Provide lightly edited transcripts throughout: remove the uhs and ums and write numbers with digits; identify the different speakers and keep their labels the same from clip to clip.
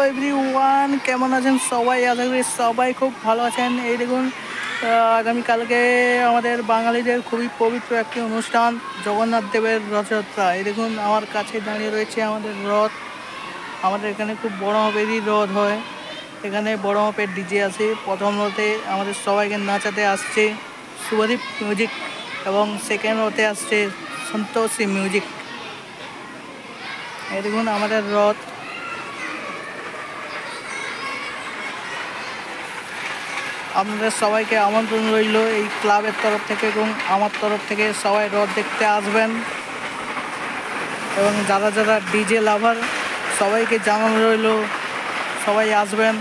Speaker 1: Everyone, কেমন আছেন সবাই? আশা করি সবাই খুব ভালো আছেন। এই দেখুন, আগামীকালকে আমাদের বাঙালিদের খুবই পবিত্র একটি অনুষ্ঠান, জগন্নাথ দেবের রথযাত্রা। এই দেখুন, আমার কাছে দাঁড়িয়ে রয়েছে আমাদের রথ। আমাদের এখানে খুব বড় মাপেরই রথ হয়। এখানে বড় মাপের ডিজে আছে। প্রথম রথে আমাদের সবাইকে নাচাতে আসছে শুভদীপ মিউজিক, এবং সেকেন্ড রথে আসছে সন্তোষী মিউজিক। এই দেখুন আমাদের রথ। আপনাদের সবাইকে আমন্ত্রণ রইল এই ক্লাবের তরফ থেকে এবং আমার তরফ থেকে। সবাই রথ দেখতে আসবেন, এবং যারা যারা ডিজে লাভার সবাইকে জানানো রইল সবাই আসবেন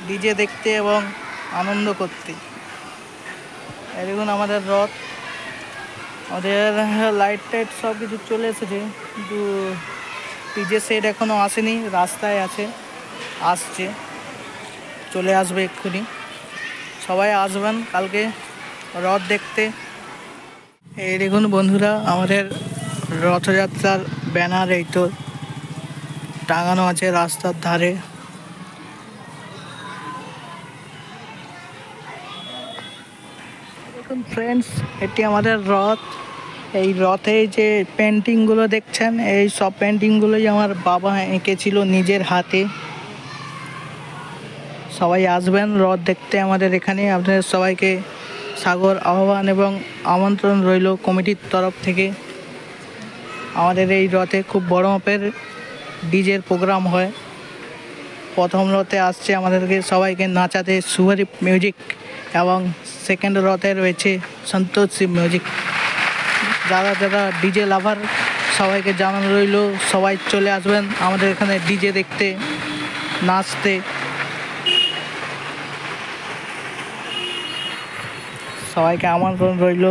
Speaker 1: ডিজে দেখতে এবং আনন্দ করতে। এই দেখুন আমাদের রথ। আমাদের লাইট টাইট সব কিছু চলে এসেছে, কিন্তু ডিজে সেট এখনও আসেনি, রাস্তায় আছে, আসছে, চলে আসবে এক্ষুনি। সবাই আসবেন কালকে রথ দেখতে। এই দেখুন বন্ধুরা, আমাদের রথযাত্রার ব্যানার এই তো টাঙানো আছে রাস্তার ধারে। দেখুন ফ্রেন্ডস, এটি আমাদের রথ। এই রথে যে পেন্টিংগুলো দেখছেন, এই সব পেন্টিংগুলোই আমার বাবা এঁকেছিল নিজের হাতে। সবাই আসবেন রথ দেখতে আমাদের এখানে। আপনাদের সবাইকে সাগর আহ্বান এবং আমন্ত্রণ রইল কমিটির তরফ থেকে। আমাদের এই রথে খুব বড় মাপের ডিজের প্রোগ্রাম হয়। প্রথম রথে আসছে আমাদেরকে সবাইকে নাচাতে শুভদীপ মিউজিক, এবং সেকেন্ড রথে রয়েছে সন্তোষী মিউজিক। যারা যারা ডিজে লাভার সবাইকে জানানো রইল সবাই চলে আসবেন আমাদের এখানে ডিজে দেখতে, নাচতে। সবাইকে আমন্ত্রণ রইল।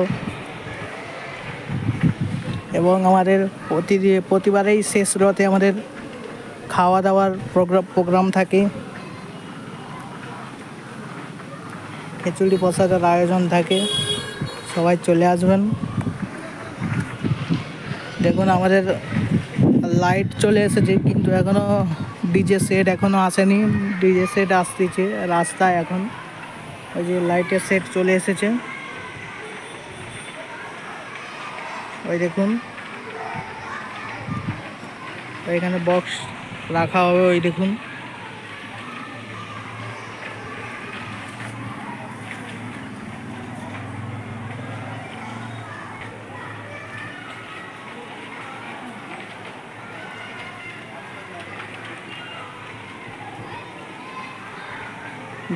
Speaker 1: এবং আমাদের প্রতিবারেই শেষ রথে আমাদের খাওয়া দাওয়ার প্রোগ্রাম থাকে, খিচুড়ি প্রসাদের আয়োজন থাকে। সবাই চলে আসবেন। দেখুন আমাদের লাইট চলে এসেছে, কিন্তু এখনও ডিজে সেট এখনও আসেনি। ডিজে সেট আসতেছে রাস্তায় এখন। ওই যে লাইটের সেট চলে এসেছে, ওই দেখুন এখানে বক্স রাখা হবে, ওই দেখুন।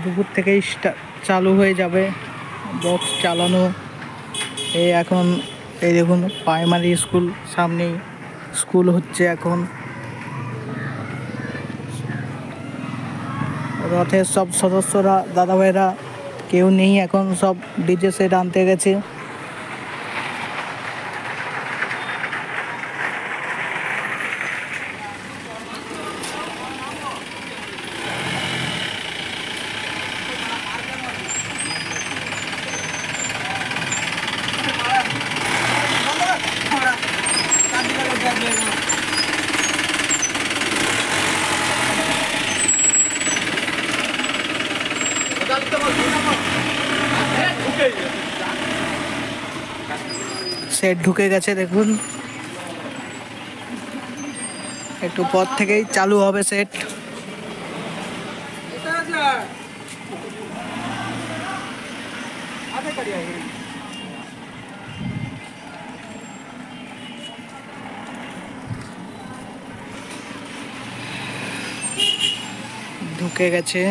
Speaker 1: দুপুর থেকেই চালু হয়ে যাবে বক্স চালানো। এই এখন এই দেখুন প্রাইমারি স্কুল, সামনেই স্কুল হচ্ছে এখন। রথের সব সদস্যরা, দাদাভাইরা কেউ নেই এখন, সব ডিজে সেট আনতে গেছে। সেট ঢুকে গেছে দেখুন, একটু পর থেকেই চালু হবে সেট। ঢুকে গেছে।